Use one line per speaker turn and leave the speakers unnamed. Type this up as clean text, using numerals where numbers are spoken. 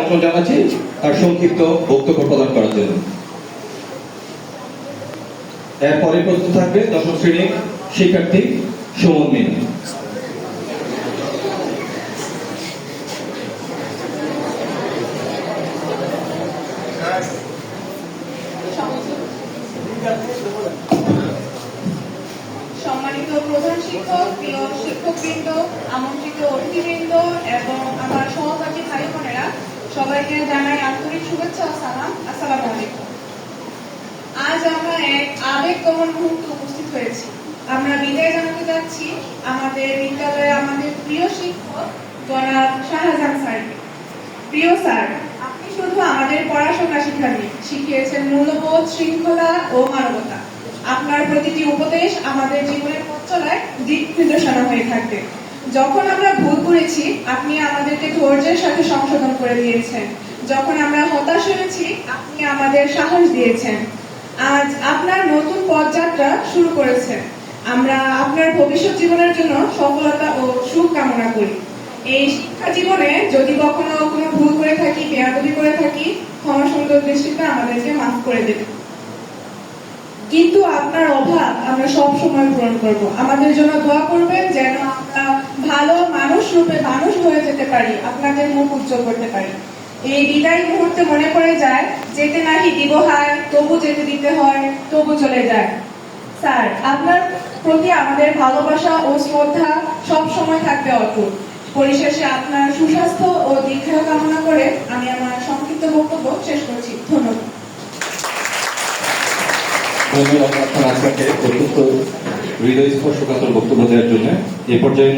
আমন্ত্রণ জানাচ্ছি তার সংক্ষিপ্ত বক্তব্য প্রদান করার জন্য। এরপরে প্রস্তুত থাকবে দশম শ্রেণীর শিক্ষার্থী সুমন মিনা।
সম্মানিত প্রধান শিক্ষক, প্রিয় শিক্ষকবৃন্দ, আমন্ত্রিত অতিথিবৃন্দ এবং আমার সহপাঠী ভাই বোনেরা, সবাইকে জানাই আন্তরিক শুভেচ্ছা ও সালাম। আসসালামু আলাইকুম। আজ আমরা এক আবেগগহন মুহূর্তে উপস্থিত হয়েছি। আমরা বিদায় জানাতে যাচ্ছি আমাদের বিদ্যালয়ে আমাদের প্রিয় শিক্ষক জনাব শাহজাহান স্যারকে। প্রিয় স্যার, আপনি শুধু আমাদের পড়াশোনা শিখাননি, শিখিয়েছেন মূল্যবোধ, শৃঙ্খলা ও মানবতা। আপনার প্রতিটি উপদেশ আমাদের জীবনের পথ চলায় দিক নির্দেশনা হয়ে থাকবে। যখন আমরা ভুল করেছি, আপনি আমাদেরকে ধৈর্যের সাথে সংশোধন করে দিয়েছেন। যখন আমরা হতাশ হয়েছি, আপনি আমাদের সাহস দিয়েছেন। আজ আপনার নতুন পথযাত্রা শুরু করেছেন। আমরা আপনার ভবিষ্যৎ জীবনের জন্য সফলতা ও সুখ কামনা করি। এই শিক্ষা জীবনে যদি কখনো কোনো ভুল করে থাকি, বেয়াদবি করে থাকি, ক্ষমা সুন্দর দৃষ্টিতে আমাদেরকে মাফ করে দেবেন। কিন্তু আপনার অভাব আমরা সব সময় পূরণ করব। আমাদের জন্য দোয়া করবেন যেন আমরা ভালো মানুষ রূপে মানুষ হয়ে যেতে পারি, আপনাদের মুখ উজ্জ্বল করতে পারি। এই বিদায় মুহূর্তে মনে পড়ে যায়, যেতে নাহি দিব হায়, তবু যেতে দিতে হয়, তবু চলে যায়। স্যার, আপনার প্রতি আমাদের ভালোবাসা ও শ্রদ্ধা সব সময় থাকবে অটুট। পরিশেষে আপনার সুস্বাস্থ্য ও দীর্ঘায়ু কামনা করে আমি আমার সংক্ষিপ্ত বক্তব্য শেষ করছি। ধন্যবাদ।
ধন্যবাদ আপনার আজকে অত্যন্ত হৃদয় স্পর্শকাতর বক্তব্য দেওয়ার জন্য। এ পর্যায়ে